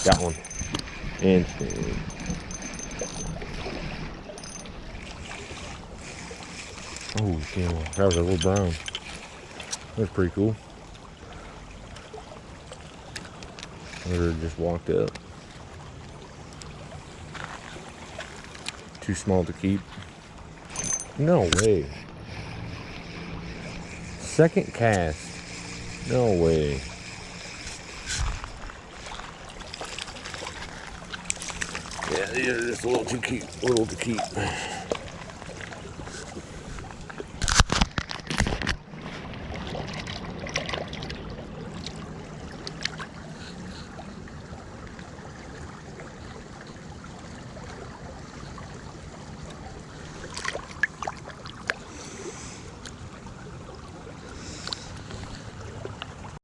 Got one. Instant. Oh, damn. That was a little brown. That's pretty cool. Or just walked up. Too small to keep. No way. Second cast. No way. Yeah, these are just a little too cute. A little to keep.